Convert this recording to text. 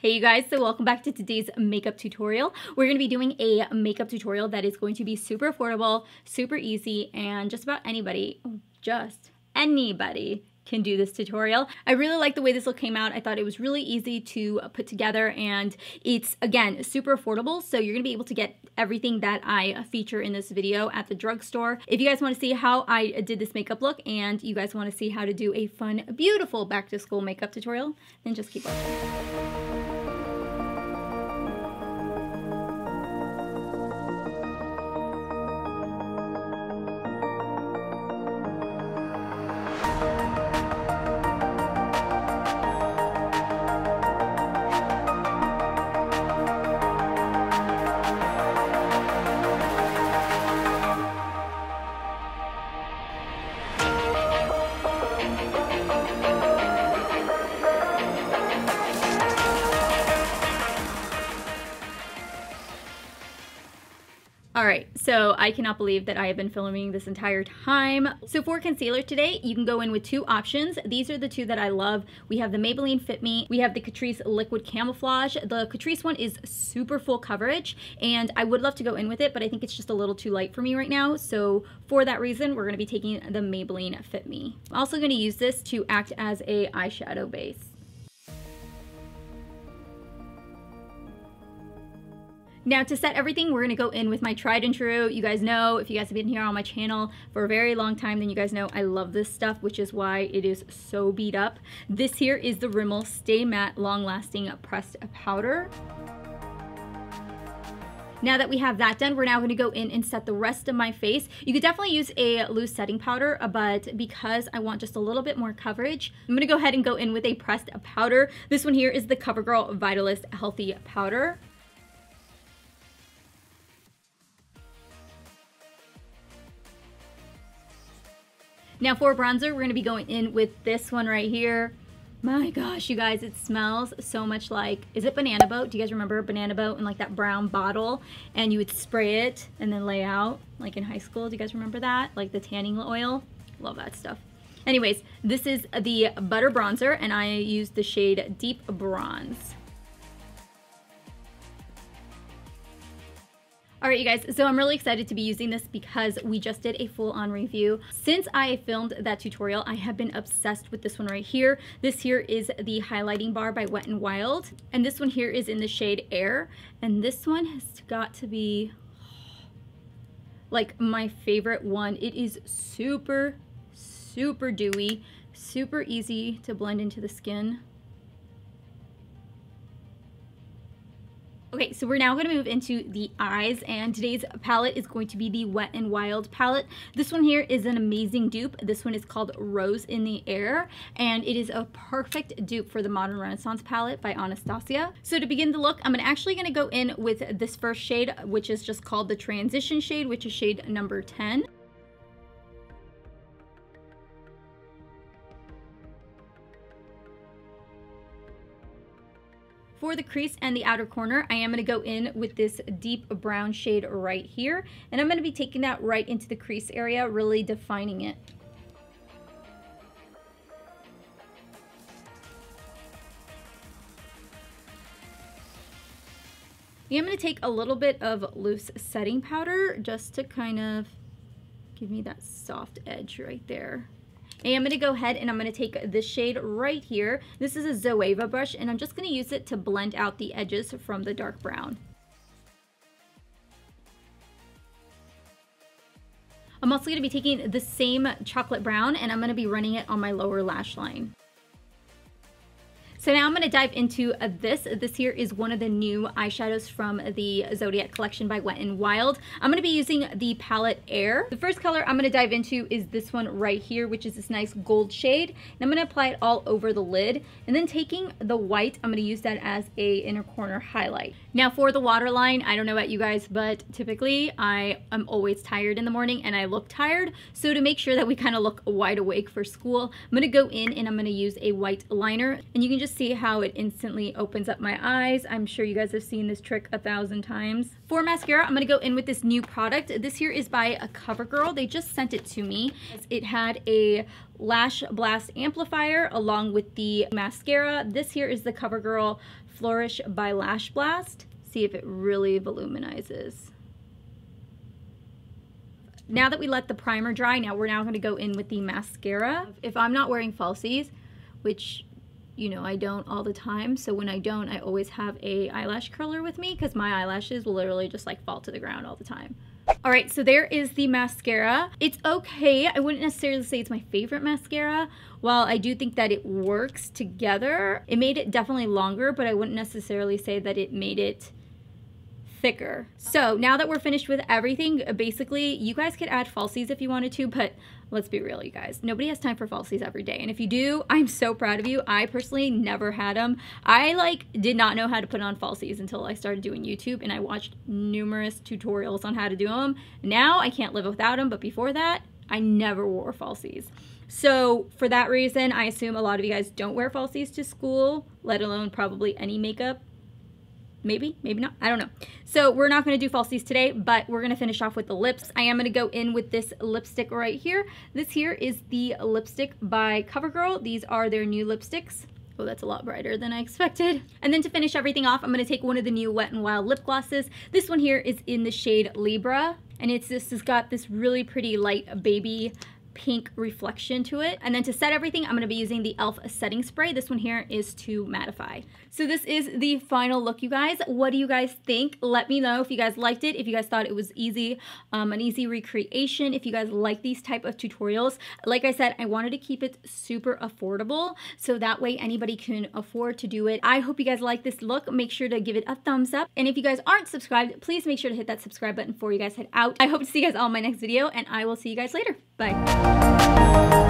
Hey you guys, so welcome back to today's makeup tutorial. We're going to be doing a makeup tutorial that is going to be super affordable, super easy, and just about anybody can do this tutorial. I really like the way this look came out. I thought it was really easy to put together, and it's, again, super affordable, so you're going to be able to get everything that I feature in this video at the drugstore. If you guys want to see how I did this makeup look and you guys want to see how to do a fun, beautiful back-to-school makeup tutorial, then just keep watching. Alright, so I cannot believe that I have been filming this entire time. So for concealer today, you can go in with two options. These are the two that I love. We have the Maybelline Fit Me. We have the CATRICE Liquid Camouflage. The CATRICE one is super full coverage, and I would love to go in with it, but I think it's just a little too light for me right now. So for that reason, we're going to be taking the Maybelline Fit Me. I'm also going to use this to act as a eyeshadow base. Now to set everything, we're going to go in with my tried and true. You guys know, if you guys have been here on my channel for a very long time, then you guys know I love this stuff, which is why it is so beat up. This here is the RIMMEL Stay Matte Long Lasting Pressed Powder. Now that we have that done, we're now going to go in and set the rest of my face. You could definitely use a loose setting powder, but because I want just a little bit more coverage, I'm going to go ahead and go in with a pressed powder. This one here is the COVERGIRL VITALIST Healthy Powder. Now for bronzer, we're going to be going in with this one right here. My gosh, you guys, it smells so much like, is it Banana Boat? Do you guys remember Banana Boat in like that brown bottle? And you would spray it and then lay out, like in high school. Do you guys remember that? Like the tanning oil? Love that stuff. Anyways, this is the Butter Bronzer, and I use the shade Deep Bronze. Alright you guys, so I'm really excited to be using this because we just did a full-on review. Since I filmed that tutorial, I have been obsessed with this one right here. This here is the highlighting bar by Wet n Wild, and this one here is in the shade Air, and this one has got to be like my favorite one. It is super, super dewy, super easy to blend into the skin. Okay, so we're now going to move into the eyes, and today's palette is going to be the Wet n Wild palette. This one here is an amazing dupe. This one is called Rose in the Air, and it is a perfect dupe for the Modern Renaissance palette by Anastasia. So to begin the look, I'm actually going to go in with this first shade, which is just called the Transition shade, which is shade number 10. For the crease and the outer corner, I am going to go in with this deep brown shade right here, and I'm going to be taking that right into the crease area, really defining it. I'm going to take a little bit of loose setting powder just to kind of give me that soft edge right there. And I'm going to go ahead and I'm going to take this shade right here. This is a Zoeva brush, and I'm just going to use it to blend out the edges from the dark brown. I'm also going to be taking the same chocolate brown, and I'm going to be running it on my lower lash line. So now I'm going to dive into this. This here is one of the new eyeshadows from the Zodiac collection by Wet n Wild. I'm going to be using the palette Air. The first color I'm going to dive into is this one right here, which is this nice gold shade. And I'm going to apply it all over the lid. And then taking the white, I'm going to use that as a inner corner highlight. Now for the waterline, I don't know about you guys, but typically I am always tired in the morning and I look tired. So to make sure that we kind of look wide awake for school, I'm going to go in and I'm going to use a white liner. And you can just see how it instantly opens up my eyes. I'm sure you guys have seen this trick 1,000 times. For mascara, I'm going to go in with this new product. This here is by COVERGIRL. They just sent it to me. It had a Lash Blast Amplifier along with the mascara. This here is the COVERGIRL Flourish by Lash Blast. See if it really volumizes. Now that we let the primer dry, we're now going to go in with the mascara. If I'm not wearing falsies, which, you know, I don't all the time, so when I don't, I always have a eyelash curler with me because my eyelashes will literally just like fall to the ground all the time. All right, so there is the mascara. It's okay. I wouldn't necessarily say it's my favorite mascara. While I do think that it works together, it made it definitely longer, but I wouldn't necessarily say that it made it thicker. So now that we're finished with everything, basically you guys could add falsies if you wanted to, but let's be real, you guys, nobody has time for falsies every day, and if you do, I'm so proud of you. I personally never had them. I like did not know how to put on falsies until I started doing YouTube, and I watched numerous tutorials on how to do them. Now I can't live without them, but before that I never wore falsies. So for that reason, I assume a lot of you guys don't wear falsies to school, let alone probably any makeup. Maybe, maybe not, I don't know. So we're not gonna do falsies today, but we're gonna finish off with the lips. I am gonna go in with this lipstick right here. This here is the lipstick by COVERGIRL. These are their new lipsticks. Oh, that's a lot brighter than I expected. And then to finish everything off, I'm gonna take one of the new Wet n Wild lip glosses. This one here is in the shade Libra, and this has got this really pretty light baby pink reflection to it. And then to set everything, I'm going to be using the e.l.f. setting spray. This one here is to mattify. So this is the final look, you guys. What do you guys think? Let me know if you guys liked it, if you guys thought it was easy, an easy recreation, if you guys like these type of tutorials. Like I said, I wanted to keep it super affordable so that way anybody can afford to do it. I hope you guys like this look. Make sure to give it a thumbs up. And if you guys aren't subscribed, please make sure to hit that subscribe button before you guys head out. I hope to see you guys all in my next video, and I will see you guys later. Bye.